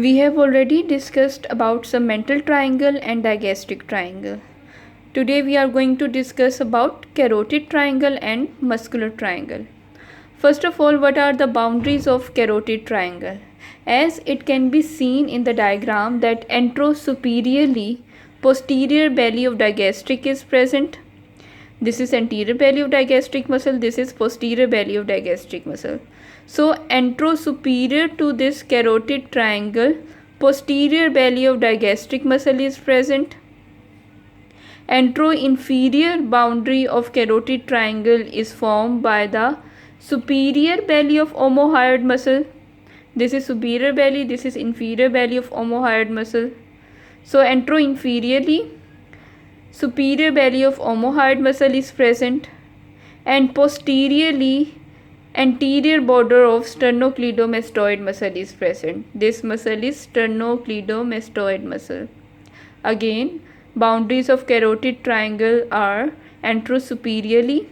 We have already discussed about submental triangle and digastric triangle. Today we are going to discuss about carotid triangle and muscular triangle. First of all, what are the boundaries of carotid triangle? As it can be seen in the diagram that anterosuperiorly posterior belly of digastric is present. This is anterior belly of digastric muscle, this is posterior belly of digastric muscle. So anterosuperior to this carotid triangle, posterior belly of digastric muscle is present. Anteroinferior boundary of carotid triangle is formed by the superior belly of omohyoid muscle. This is superior belly, this is inferior belly of omohyoid muscle. So anteroinferiorly, superior belly of omohyoid muscle is present, and posteriorly anterior border of sternocleidomastoid muscle is present. This muscle is sternocleidomastoid muscle. Again, boundaries of carotid triangle are anterosuperiorly,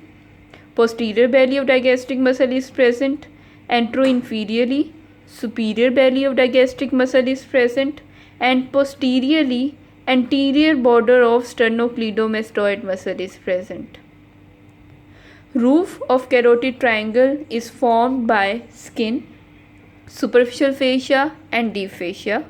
posterior belly of digastric muscle is present, anteroinferiorly, superior belly of digastric muscle is present, and posteriorly anterior border of sternocleidomastoid muscle is present. Roof of carotid triangle is formed by skin, superficial fascia and deep fascia.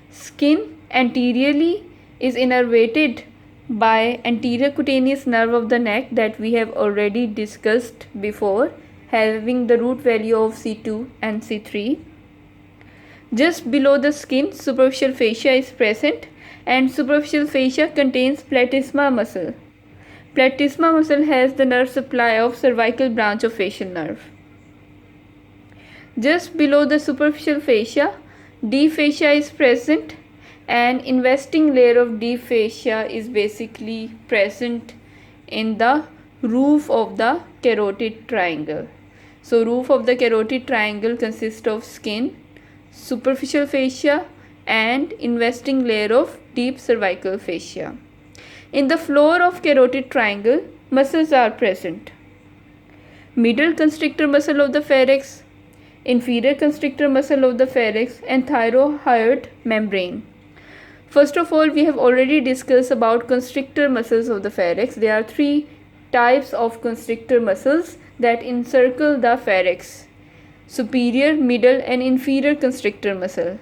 Skin anteriorly is innervated by anterior cutaneous nerve of the neck that we have already discussed before, having the root value of C2 and C3. Just below the skin, superficial fascia is present, and superficial fascia contains platysma muscle. Platysma muscle has the nerve supply of cervical branch of facial nerve. Just below the superficial fascia, deep fascia is present, and investing layer of deep fascia is basically present in the roof of the carotid triangle. So roof of the carotid triangle consists of skin, superficial fascia and investing layer of deep cervical fascia. In the floor of carotid triangle, muscles are present. Middle constrictor muscle of the pharynx, inferior constrictor muscle of the pharynx and thyroid membrane. First of all, we have already discussed about constrictor muscles of the pharynx. There are three types of constrictor muscles that encircle the pharynx: superior, middle and inferior constrictor muscle.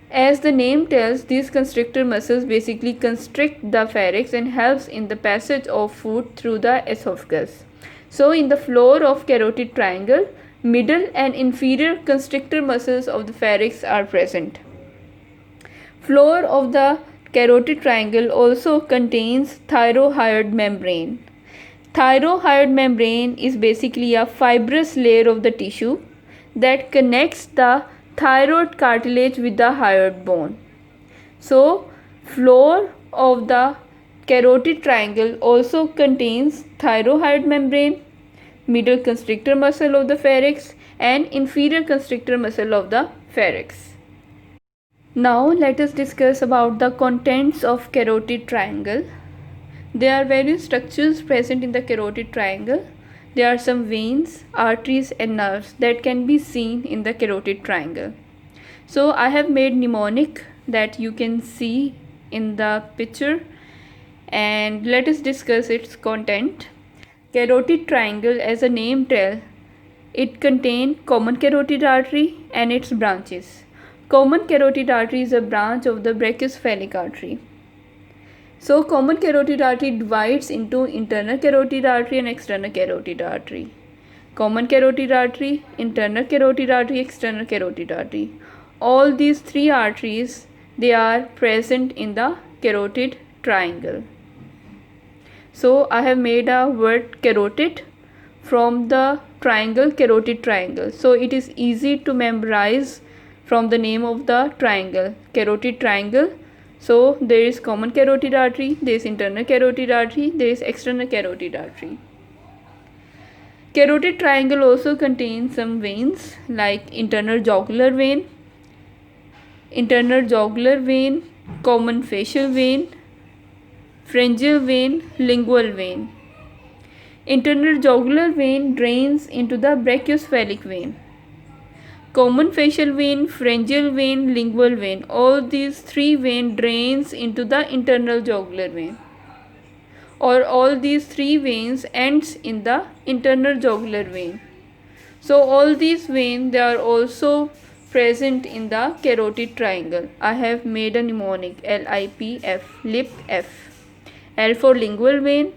As the name tells, these constrictor muscles basically constrict the pharynx and helps in the passage of food through the esophagus. So in the floor of carotid triangle, middle and inferior constrictor muscles of the pharynx are present. Floor of the carotid triangle also contains thyroid membrane. Thyroid membrane is basically a fibrous layer of the tissue that connects the thyroid cartilage with the hyoid bone. So, floor of the carotid triangle also contains thyroid membrane, middle constrictor muscle of the pharynx and inferior constrictor muscle of the pharynx. Now let us discuss about the contents of carotid triangle. There are various structures present in the carotid triangle. There are some veins, arteries and nerves that can be seen in the carotid triangle. So I have made mnemonic that you can see in the picture, and let us discuss its content. Carotid triangle, as a name tells, it contains common carotid artery and its branches. Common carotid artery is a branch of the brachiocephalic artery. So common carotid artery divides into internal carotid artery and external carotid artery. Common carotid artery, internal carotid artery, external carotid artery. All these three arteries, they are present in the carotid triangle. So I have made a word carotid from the triangle, carotid triangle. So it is easy to memorize from the name of the triangle, carotid triangle. So there is common carotid artery, there is internal carotid artery, there is external carotid artery. Carotid triangle also contains some veins like internal jugular vein, common facial vein, pharyngeal vein, lingual vein. Internal jugular vein drains into the brachiocephalic vein. common facial vein, pharyngeal vein, lingual vein. All these three veins drains into the internal jugular vein, or all these three veins ends in the internal jugular vein. So all these veins, they are also present in the carotid triangle. I have made a mnemonic LIPF, lip F. L for lingual vein,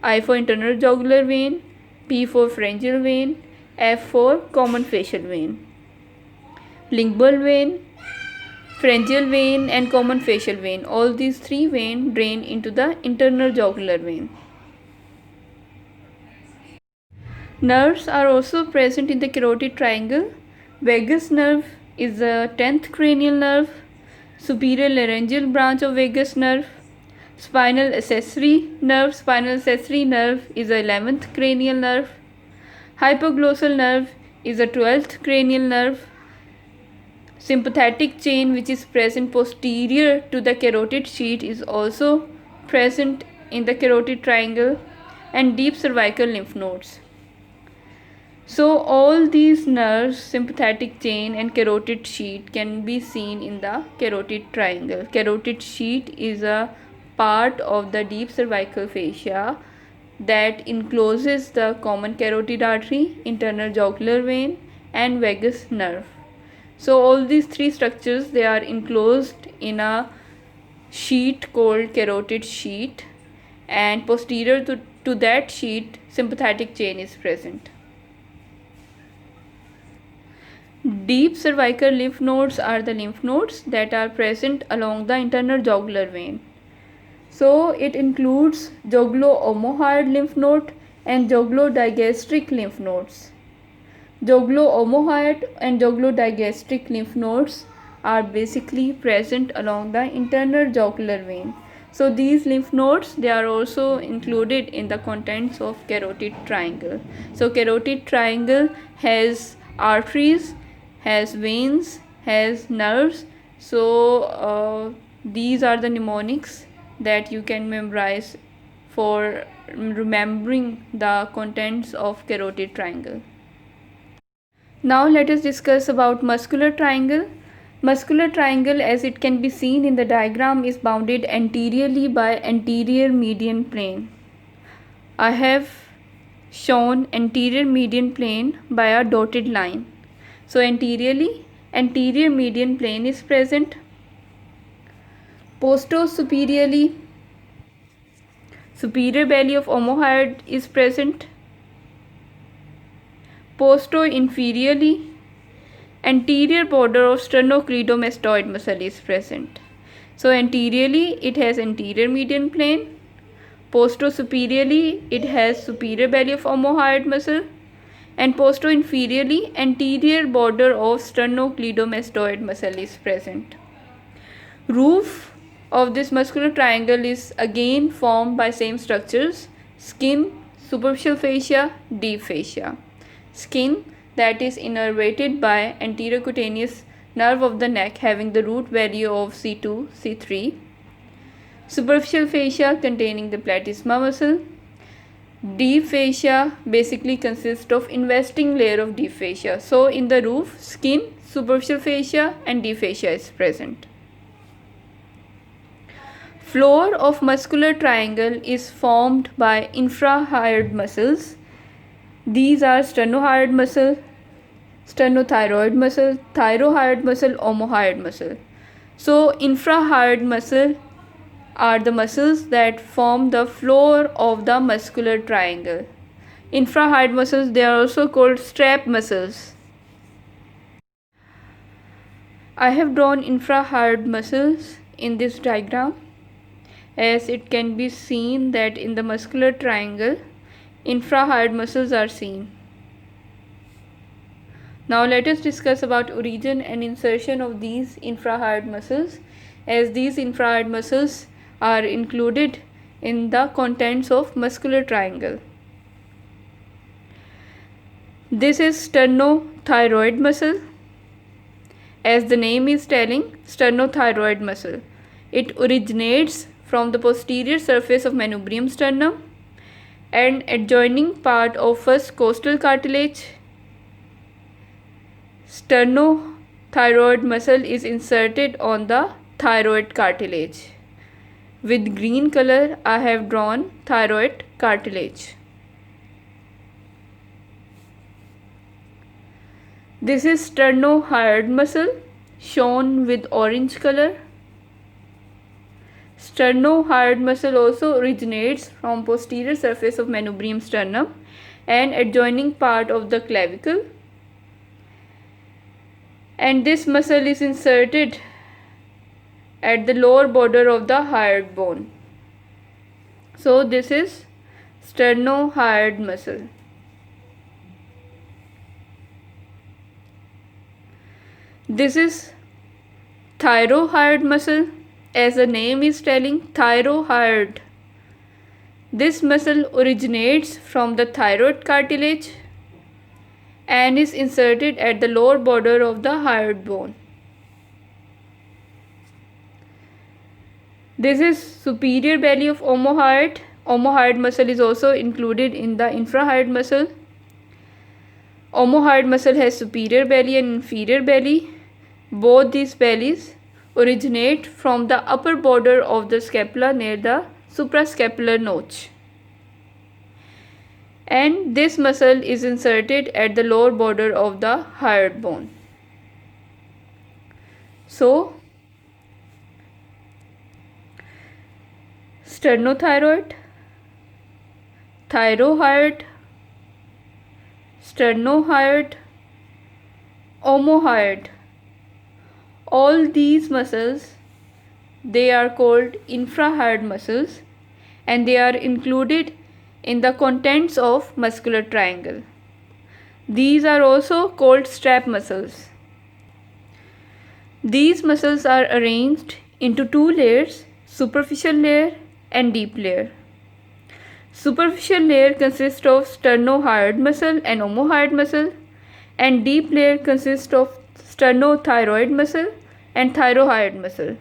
I for internal jugular vein, P for pharyngeal vein, F for common facial vein. Lingual vein, pharyngeal vein and common facial vein, all these three veins drain into the internal jugular vein. Nerves are also present in the carotid triangle. Vagus nerve is the 10th cranial nerve, superior laryngeal branch of vagus nerve. Spinal accessory nerve is the 11th cranial nerve. Hypoglossal nerve is the 12th cranial nerve. Sympathetic chain, which is present posterior to the carotid sheath, is also present in the carotid triangle. And deep cervical lymph nodes. So all these nerves, sympathetic chain and carotid sheath, can be seen in the carotid triangle. Carotid sheath is a part of the deep cervical fascia that encloses the common carotid artery, internal jugular vein and vagus nerve. So all these three structures, they are enclosed in a sheath called carotid sheath, and posterior to that sheath, sympathetic chain is present. Deep cervical lymph nodes are the lymph nodes that are present along the internal jugular vein. So it includes jugulo-omohyoid lymph node and jugulo-digastric lymph nodes. Jugulo-omohyoid and jugulo-digastric lymph nodes are basically present along the internal jugular vein. So these lymph nodes, they are also included in the contents of carotid triangle. So carotid triangle has arteries, has veins, has nerves. So these are the mnemonics that you can memorize for remembering the contents of carotid triangle. Now let us discuss about muscular triangle. Muscular triangle, as it can be seen in the diagram, is bounded anteriorly by anterior median plane. I have shown anterior median plane by a dotted line. So anteriorly, anterior median plane is present. Posto-superiorly, superior belly of omohyoid is present. Posto-inferiorly, anterior border of sternocleidomastoid muscle is present. So anteriorly, it has anterior median plane. Posto-superiorly, it has superior belly of omohyoid muscle. And posto-inferiorly, anterior border of sternocleidomastoid muscle is present. Roof of this muscular triangle is again formed by same structures: skin, superficial fascia, deep fascia. Skin, that is innervated by anterior cutaneous nerve of the neck having the root value of C2, C3. Superficial fascia containing the platysma muscle. Deep fascia basically consists of investing layer of deep fascia. So in the roof, skin, superficial fascia and deep fascia is present. Floor of muscular triangle is formed by infrahyoid muscles. These are sternohyoid muscle, sternothyroid muscle, thyrohyoid muscle, omohyoid muscle. So infrahyoid muscle are the muscles that form the floor of the muscular triangle. Infrahyoid muscles, they are also called strap muscles. I have drawn infrahyoid muscles in this diagram, as it can be seen that in the muscular triangle, infrahyoid muscles are seen. Now let us discuss about origin and insertion of these infrahyoid muscles, as these infrahyoid muscles are included in the contents of muscular triangle. This is sternothyroid muscle. As the name is telling, sternothyroid muscle. It originates from the posterior surface of manubrium sternum and adjoining part of first costal cartilage sternothyroid muscle is inserted on the thyroid cartilage. With green color, I have drawn thyroid cartilage. This is sternohyoid muscle shown with orange color. Sternohyoid muscle also originates from posterior surface of manubrium sternum and adjoining part of the clavicle, and this muscle is inserted at the lower border of the hyoid bone. So this is sternohyoid muscle. This is thyrohyoid muscle. As the name is telling, thyrohyoid. This muscle originates from the thyroid cartilage and is inserted at the lower border of the hyoid bone. This is superior belly of omohyoid. Omohyoid muscle is also included in the infrahyoid muscle. Omohyoid muscle has superior belly and inferior belly. Both these bellies originate from the upper border of the scapula near the suprascapular notch. And this muscle is inserted at the lower border of the hyoid bone. So, sternothyroid, thyrohyoid, sternohyoid, omohyoid. All these muscles, they are called infrahyoid muscles and they are included in the contents of muscular triangle. These are also called strap muscles. These muscles are arranged into two layers, superficial layer and deep layer. Superficial layer consists of sternohyoid muscle and omohyoid muscle, and deep layer consists of sternothyroid muscle and thyrohyoid muscle.